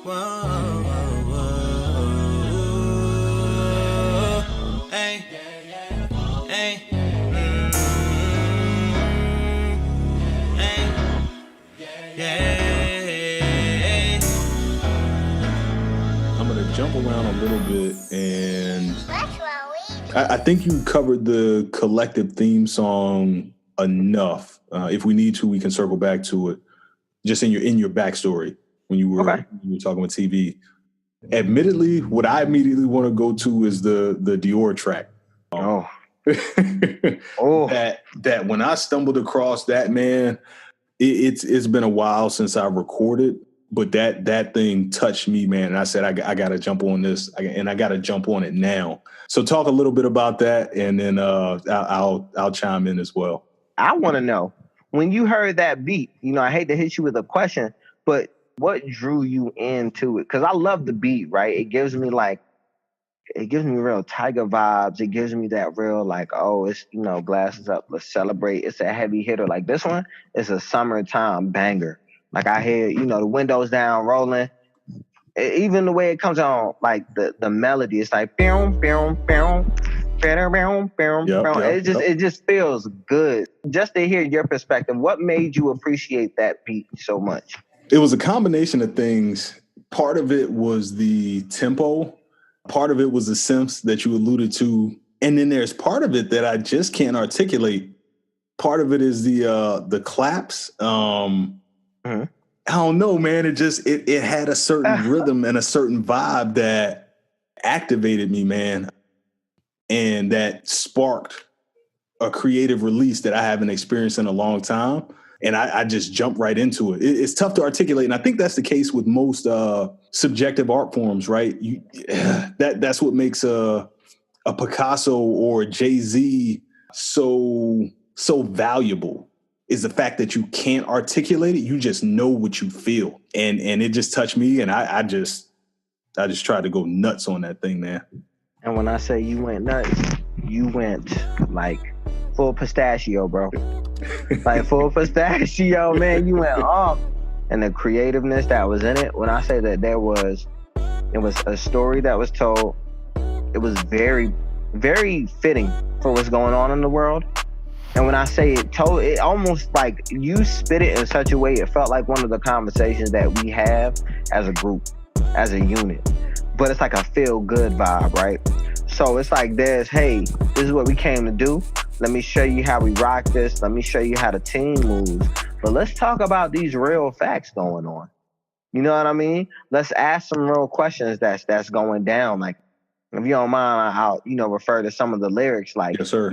Whoa, whoa, hey, hey, hey, yeah. I'm going to jump around a little bit, and I think you covered the collective theme song enough. If we need to, we can circle back to it. Just in your backstory when you were talking with TV. Admittedly, what I immediately want to go to is the Dior track. That when I stumbled across that, man, it's been a while since I recorded, but that thing touched me, man. And I said, I got to jump on this, and I got to jump on it now. So talk a little bit about that, and then I'll chime in as well. I want to know, when you heard that beat, I hate to hit you with a question, but what drew you into it? Because I love the beat, right? It gives me real Tiger vibes. It gives me that real, it's, glasses up, let's celebrate. It's a heavy hitter. Like this one is a summertime banger. Like I hear, the windows down rolling. Even the way it comes on, like the melody, it's like, boom, boom, boom. It just feels good. Just to hear your perspective, what made you appreciate that beat so much? It was a combination of things. Part of it was the tempo. Part of it was the synths that you alluded to. And then there's part of it that I just can't articulate. Part of it is the claps. I don't know, man. It had a certain rhythm and a certain vibe that activated me, man. And that sparked a creative release that I haven't experienced in a long time. And I just jumped right into it. It's tough to articulate. And I think that's the case with most subjective art forms, right? That's what makes a Picasso or a Jay-Z so valuable, is the fact that you can't articulate it. You just know what you feel. And it just touched me. And I just tried to go nuts on that thing, man. And when I say you went nuts, you went like full pistachio, bro. Like full pistachio, man. You went off. And the creativeness that was in it, when I say that it was a story that was told, it was very, very fitting for what's going on in the world. And when I say it almost like you spit it in such a way, it felt like one of the conversations that we have as a group, as a unit. But it's like a feel-good vibe, right? So it's like hey, this is what we came to do. Let me show you how we rock this. Let me show you how the team moves. But let's talk about these real facts going on. You know what I mean? Let's ask some real questions that's going down. Like, if you don't mind, I'll, refer to some of the lyrics. Like, yes, sir.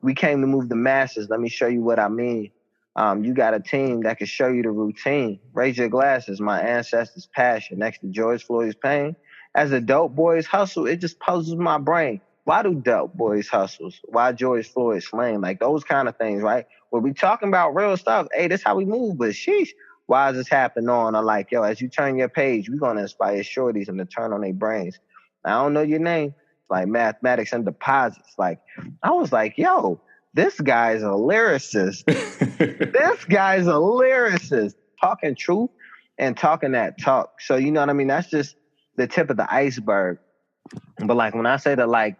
We came to move the masses. Let me show you what I mean. You got a team that can show you the routine. Raise your glasses, my ancestors' passion next to George Floyd's pain. As a dope boys hustle, it just puzzles my brain. Why do dope boys hustles? Why George Floyd slain? Like those kind of things, right? When we talking about real stuff, hey, this how we move, but sheesh, why is this happening on? Or like, yo, as you turn your page, we're going to inspire shorties and to turn on their brains. I don't know your name. Like mathematics and deposits. Like, I was like, yo, this guy's a lyricist. This guy's a lyricist. Talking truth and talking that talk. So, you know what I mean? That's just the tip of the iceberg. But like when I say that, like,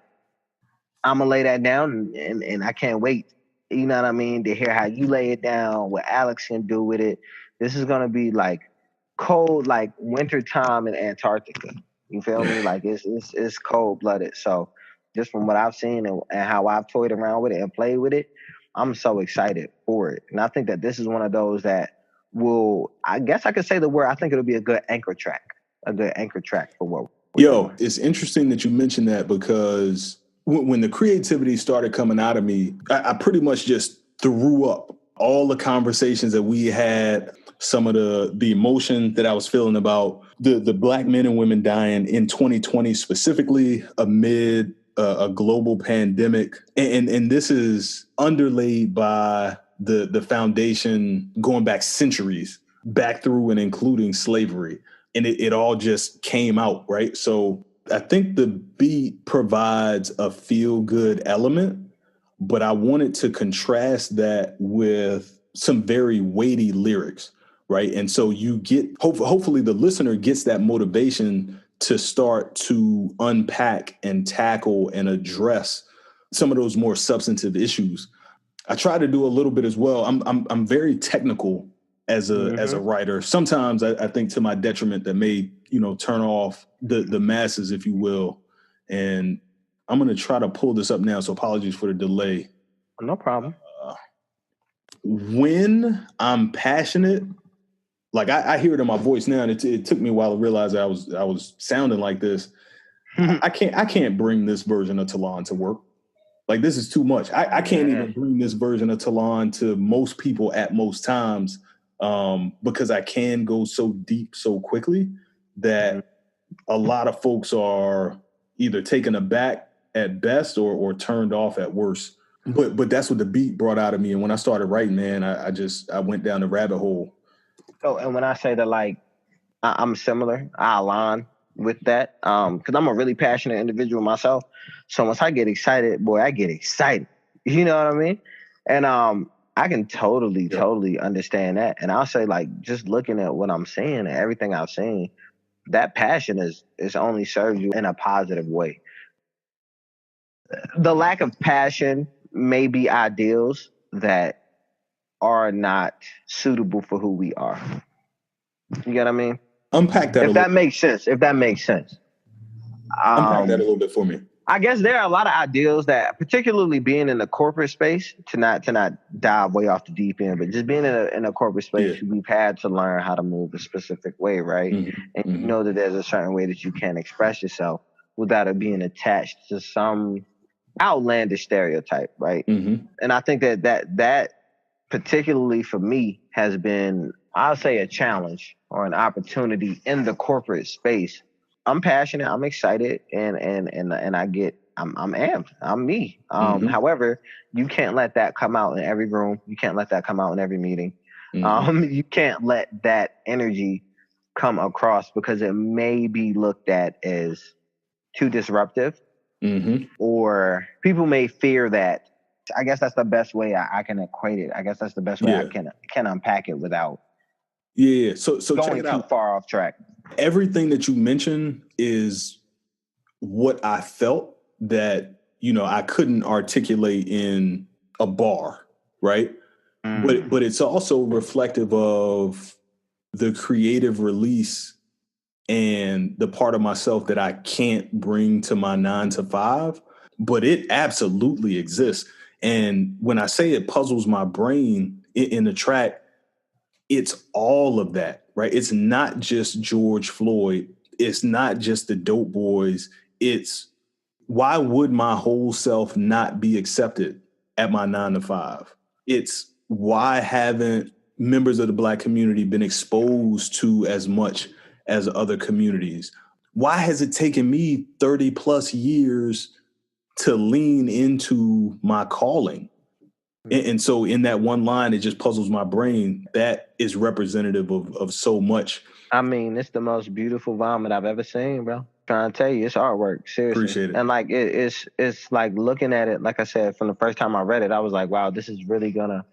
I'm going to lay that down and I can't wait, you know what I mean, to hear how you lay it down, what Alex can do with it. This is going to be like cold, like wintertime in Antarctica. You feel me? Like it's cold-blooded. So just from what I've seen and how I've toyed around with it and played with it, I'm so excited for it. And I think that this is one of those that will, I guess I could say the word, I think it'll be a good anchor track for what we're doing. It's interesting that you mentioned that, because when the creativity started coming out of me, I pretty much just threw up all the conversations that we had, some of the emotion that I was feeling about the Black men and women dying in 2020, specifically amid a global pandemic. And this is underlaid by the foundation going back centuries, back through and including slavery. And it all just came out, right? So I think the beat provides a feel-good element, but I wanted to contrast that with some very weighty lyrics. right? And so you get, hopefully the listener gets that motivation to start to unpack and tackle and address some of those more substantive issues. I try to do a little bit as well. I'm very technical as a writer. Sometimes I think to my detriment that may, turn off the masses, if you will. And I'm going to try to pull this up now. So apologies for the delay. No problem. When I'm passionate, like I hear it in my voice now, and it took me a while to realize I was sounding like this. I can't bring this version of Talon to work. Like, this is too much. I can't even bring this version of Talon to most people at most times, because I can go so deep so quickly that a lot of folks are either taken aback at best or turned off at worst. But that's what the beat brought out of me. And when I started writing, man, I went down the rabbit hole. Oh, and when I say that, like, I'm similar, I align with that, because I'm a really passionate individual myself. So once I get excited, boy, I get excited. You know what I mean? And I can totally understand that. And I'll say, like, just looking at what I'm seeing and everything I've seen, that passion is only serves you in a positive way. The lack of passion may be ideals that are not suitable for who we are. You get what I mean? Unpack that. If that makes sense. Unpack that a little bit for me. I guess there are a lot of ideals that, particularly being in the corporate space, to not dive way off the deep end, but just being in a corporate space, we've had to learn how to move a specific way, right? And you know that there's a certain way that you can express yourself without it being attached to some outlandish stereotype, right? And I think that particularly for me has been, I'll say, a challenge or an opportunity in the corporate space. I'm passionate, I'm excited, and I'm amped. I'm me. However, you can't let that come out in every room. You can't let that come out in every meeting. You can't let that energy come across because it may be looked at as too disruptive, or people may fear that. I guess that's the best way I can equate it. I guess that's the best way I can unpack it without So going too far off track. Everything that you mentioned is what I felt that, I couldn't articulate in a bar, right? But it's also reflective of the creative release and the part of myself that I can't bring to my 9 to 5, but it absolutely exists. And when I say it puzzles my brain in the track, it's all of that, right? It's not just George Floyd. It's not just the dope boys. It's why would my whole self not be accepted at my 9 to 5? It's why haven't members of the Black community been exposed to as much as other communities? Why has it taken me 30 plus years to lean into my calling? And so in that one line, it just puzzles my brain. That is representative of so much. I mean, it's the most beautiful vomit I've ever seen, bro. Trying to tell you, it's artwork, seriously. Appreciate it. And like it's like looking at it, like I said, from the first time I read it, I was like, wow, this is really gonna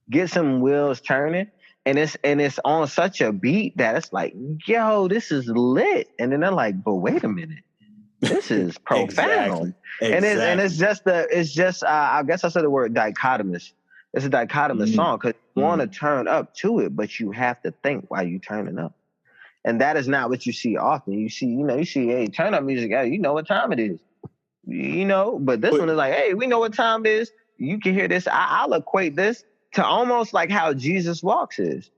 get some wheels turning. And it's on such a beat that it's like, yo, this is lit. And then they're like, but wait a minute, this is profound. Exactly. And it's just I guess I said the word dichotomous. It's a dichotomous song because you want to turn up to it, but you have to think while you turning up. And that is not what you see often. You see, hey, turn up music, you know what time it is. But this one is like, hey, we know what time it is. You can hear this. I'll equate this to almost like how Jesus Walks is.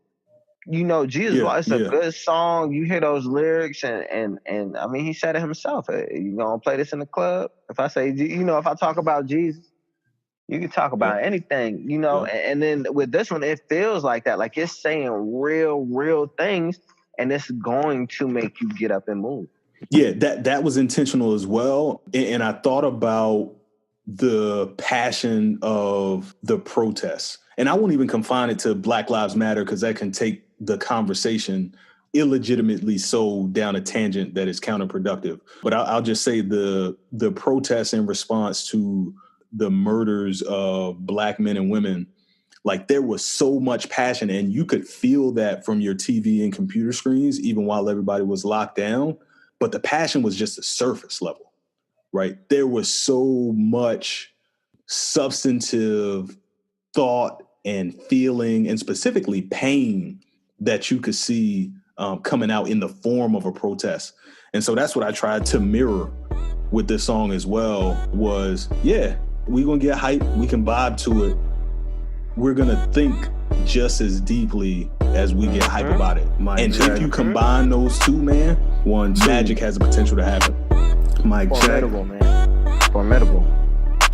Jesus Walks, it's a good song. You hear those lyrics and I mean, he said it himself. Hey, you gonna play this in the club? If I say, if I talk about Jesus, you can talk about anything, and then with this one, it feels like that. Like it's saying real things, and it's going to make you get up and move. Yeah, that was intentional as well. And I thought about the passion of the protests. And I won't even confine it to Black Lives Matter because that can take the conversation illegitimately so down a tangent that is counterproductive. But I'll just say the protests in response to the murders of Black men and women Like there was so much passion, and you could feel that from your TV and computer screens, even while everybody was locked down. But the passion was just a surface level, right? There was so much substantive thought and feeling, and specifically pain, that you could see coming out in the form of a protest. And so that's what I tried to mirror with this song as well. Was, yeah, we're gonna get hype, we can vibe to it. We're gonna think just as deeply as we get hype about it. And if you combine those two, man, magic has the potential to happen. Formidable, man. Formidable.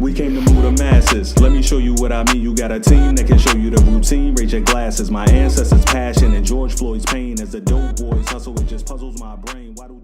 We came to move the masses. Let me show you what I mean. You got a team that can show you the routine. Raise your glasses. My ancestors' passion and George Floyd's pain. As the dope boys hustle, it just puzzles my brain. Why do